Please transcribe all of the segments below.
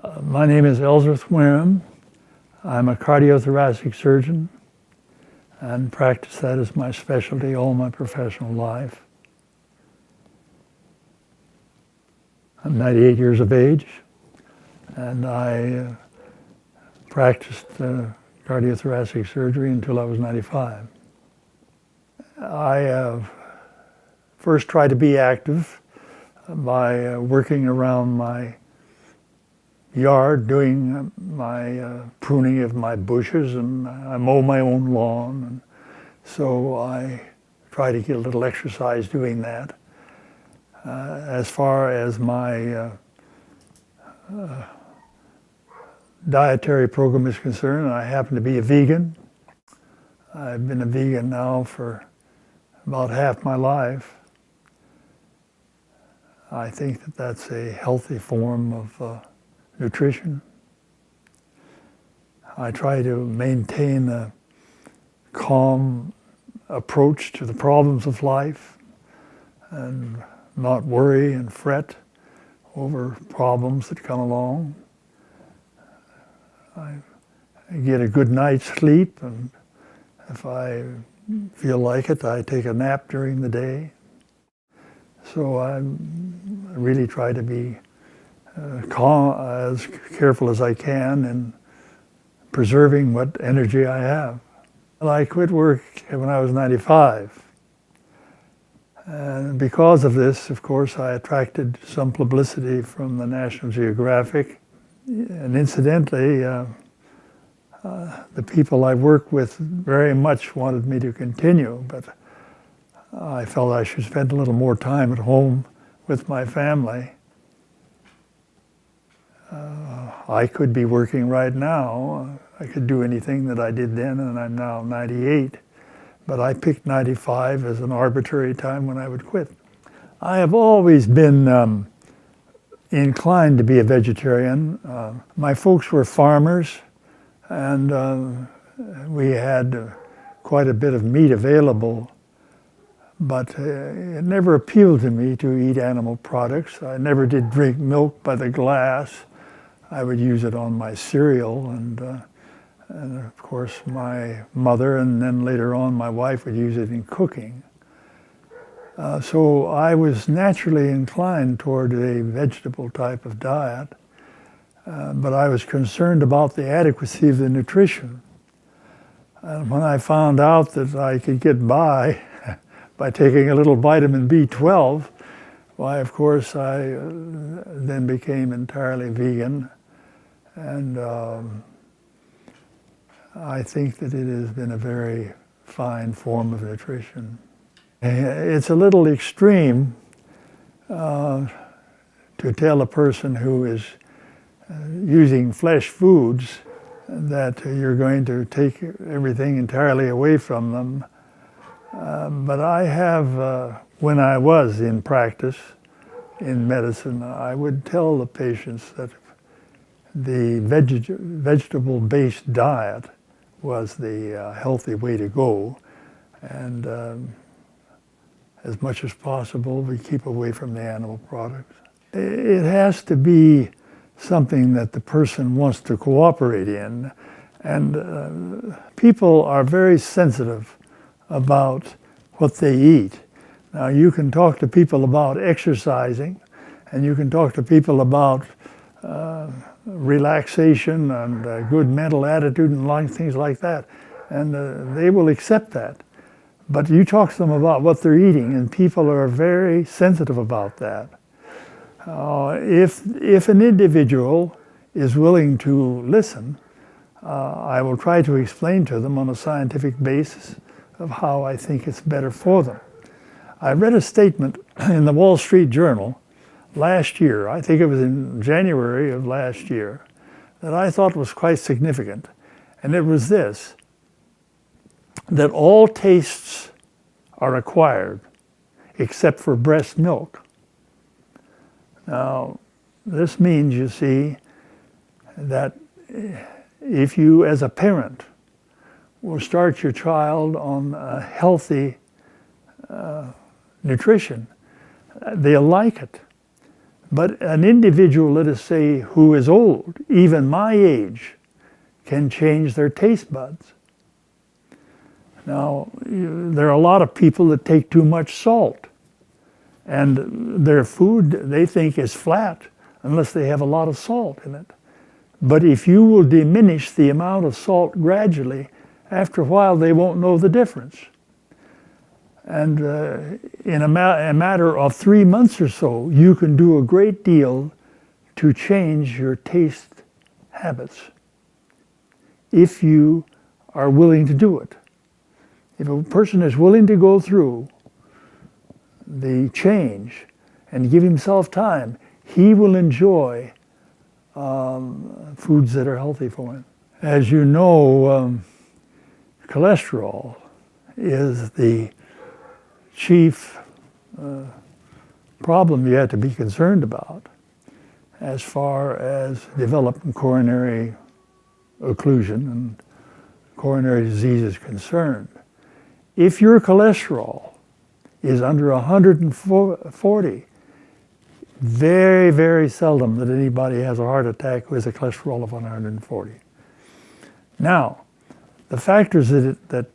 My name is Элсуорт Uэрхэм. I'm a cardiothoracic surgeon and practice that as my specialty all my professional life. I'm 98 years of age, and I practiced cardiothoracic surgery until I was 95. I first tried to be active by working around my yard, doing my pruning of my bushes, and I mow my own lawn, and so I try to get a little exercise doing that. As far as my dietary program is concerned, I happen to be a vegan. I've been a vegan now for about half my life. I think that that's a healthy form of nutrition. I try to maintain a calm approach to the problems of life and not worry and fret over problems that come along. I get a good night's sleep, and if I feel like it, I take a nap during the day. So I really try to be calm, as careful as I can in preserving what energy I have. I quit work when I was 95. And because of this, of course, I attracted some publicity from the National Geographic. And incidentally, the people I work with very much wanted me to continue, but I felt I should spend a little more time at home with my family. I could be working right now. I could do anything that I did then, and I'm now 98. But I picked 95 as an arbitrary time when I would quit. I have always been inclined to be a vegetarian. My folks were farmers, and we had quite a bit of meat available, but it never appealed to me to eat animal products. I never did drink milk by the glass. I would use it on my cereal, and of course my mother, and then later on my wife, would use it in cooking. So I was naturally inclined toward a vegetable type of diet, but I was concerned about the adequacy of the nutrition. And when I found out that I could get by taking a little vitamin B12, why, of course, I then became entirely vegan. And I think that it has been a very fine form of nutrition. It's a little extreme to tell a person who is using flesh foods that you're going to take everything entirely away from them. But I have, when I was in practice in medicine, I would tell the patients that the vegetable-based diet was the healthy way to go, and as much as possible we keep away from the animal products. It has to be something that the person wants to cooperate in, and people are very sensitive about what they eat. Now, you can talk to people about exercising, and you can talk to people about relaxation and good mental attitude and things like that, and they will accept that. But you talk to them about what they're eating, and people are very sensitive about that. If an individual is willing to listen, I will try to explain to them on a scientific basis of how I think it's better for them. I read a statement in the Wall Street Journal last year, I think it was in January of last year, that I thought was quite significant. And it was this, that all tastes are acquired except for breast milk. Now, this means, you see, that if you, as a parent, will start your child on a healthy nutrition, they'll like it. But an individual, let us say, who is old, even my age, can change their taste buds. Now, there are a lot of people that take too much salt, and their food they think is flat unless they have a lot of salt in it. But if you will diminish the amount of salt gradually, after a while they won't know the difference. And in a matter of 3 months or so, you can do a great deal to change your taste habits if you are willing to do it. If a person is willing to go through the change and give himself time, he will enjoy foods that are healthy for him. As you know, cholesterol is the chief problem you have to be concerned about as far as developing coronary occlusion and coronary disease is concerned. If your cholesterol is under 140, very, very seldom that anybody has a heart attack with a cholesterol of 140. Now, the factors that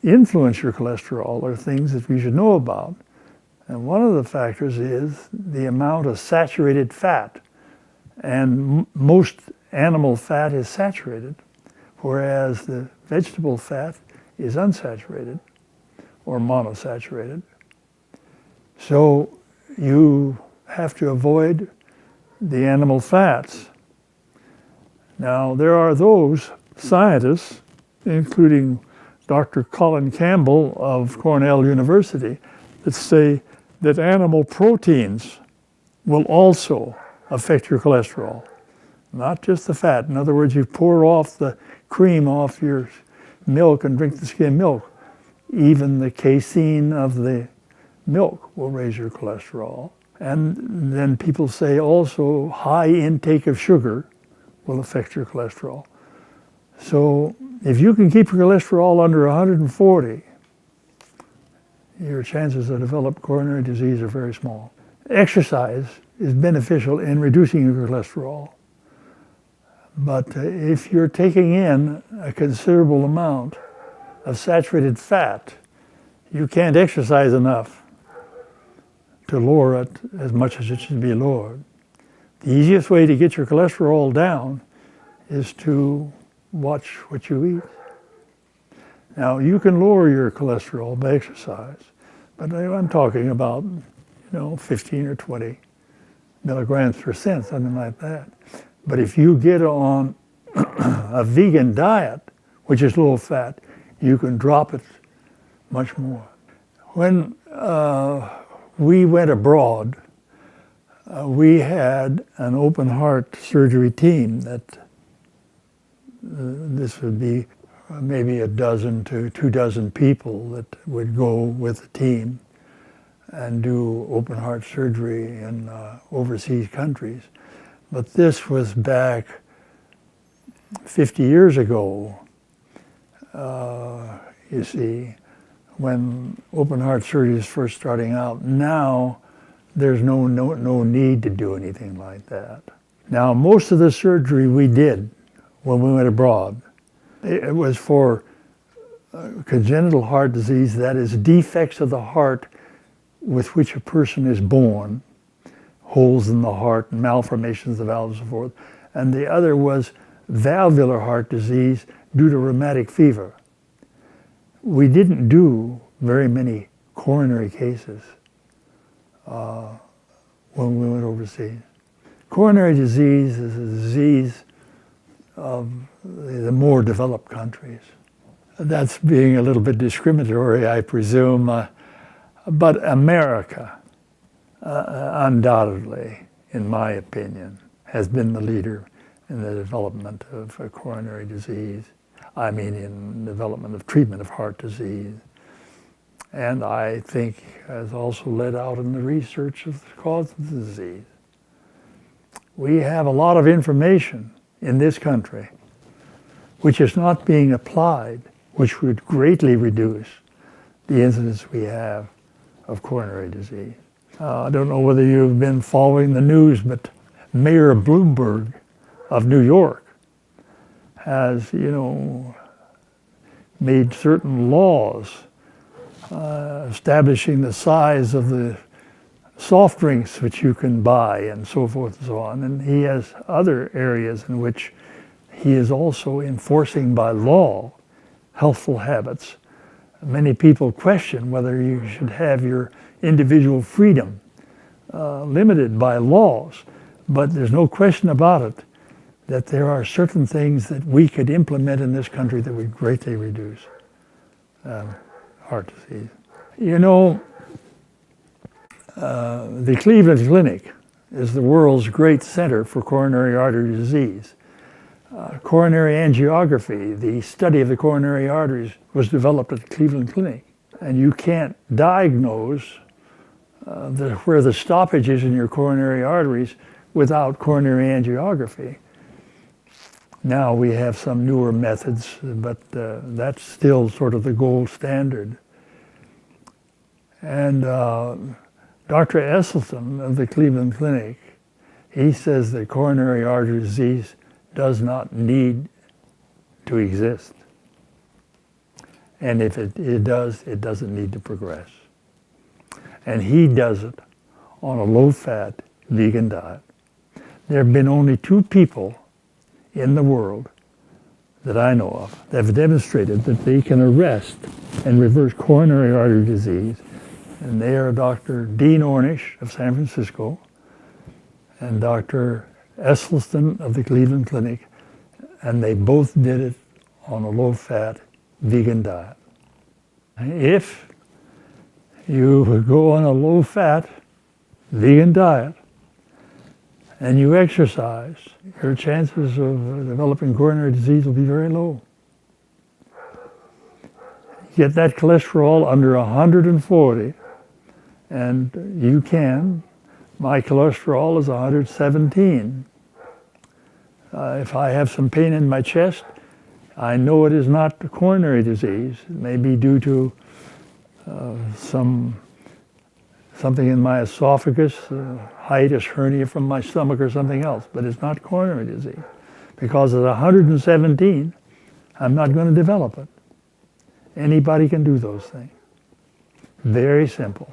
influence your cholesterol are things that we should know about. And one of the factors is the amount of saturated fat. And most animal fat is saturated, whereas the vegetable fat is unsaturated or monosaturated. So you have to avoid the animal fats. Now, there are those scientists, including Dr. Colin Campbell of Cornell University, that say that animal proteins will also affect your cholesterol, not just the fat. In other words, you pour off the cream off your milk and drink the skim milk. Even the casein of the milk will raise your cholesterol. And then people say also high intake of sugar will affect your cholesterol. So if you can keep your cholesterol under 140, your chances of developing coronary disease are very small. Exercise is beneficial in reducing your cholesterol. But if you're taking in a considerable amount of saturated fat, you can't exercise enough to lower it as much as it should be lowered. The easiest way to get your cholesterol down is to watch what you eat. Now, you can lower your cholesterol by exercise, but I'm talking about, 15 or 20 milligrams per cent, something like that. But if you get on a vegan diet, which is low fat, you can drop it much more. When we went abroad, we had an open heart surgery team that this would be maybe a dozen to 24 people that would go with the team and do open heart surgery in overseas countries. But this was back 50 years ago, you see, when open heart surgery is first starting out. Now, there's no need to do anything like that. Now, most of the surgery we did when we went abroad, it was for congenital heart disease, that is defects of the heart with which a person is born, holes in the heart, malformations of the valves and so forth. And the other was valvular heart disease due to rheumatic fever. We didn't do very many coronary cases when we went overseas. Coronary disease is a disease of the more developed countries. That's being a little bit discriminatory, I presume, but America, undoubtedly, in my opinion, has been the leader in the development of coronary disease. I mean, in development of treatment of heart disease. And I think has also led out in the research of the cause of the disease. We have a lot of information in this country which is not being applied, which would greatly reduce the incidence we have of coronary disease. I don't know whether you've been following the news, but Mayor Bloomberg of New York has, made certain laws establishing the size of the soft drinks which you can buy and so forth and so on. And he has other areas in which he is also enforcing by law healthful habits. Many people question whether you should have your individual freedom limited by laws, but there's no question about it that there are certain things that we could implement in this country that would greatly reduce heart disease. The Cleveland Clinic is the world's great center for coronary artery disease. Coronary angiography, the study of the coronary arteries, was developed at the Cleveland Clinic. And you can't diagnose where the stoppage is in your coronary arteries without coronary angiography. Now we have some newer methods, but that's still sort of the gold standard. And Dr. Esselstyn of the Cleveland Clinic, he says that coronary artery disease does not need to exist. And if it does, it doesn't need to progress. And he does it on a low-fat vegan diet. There have been only 2 people in the world that I know of that have demonstrated that they can arrest and reverse coronary artery disease. And they are Dr. Dean Ornish of San Francisco and Dr. Esselstyn of the Cleveland Clinic, and they both did it on a low-fat vegan diet. If you go on a low-fat vegan diet and you exercise, your chances of developing coronary disease will be very low. Get that cholesterol under 140, and you can. My cholesterol is 117. If I have some pain in my chest, I know it is not coronary disease. It may be due to something in my esophagus, hiatus hernia from my stomach or something else, but it's not coronary disease. Because at 117, I'm not going to develop it. Anybody can do those things. Very simple.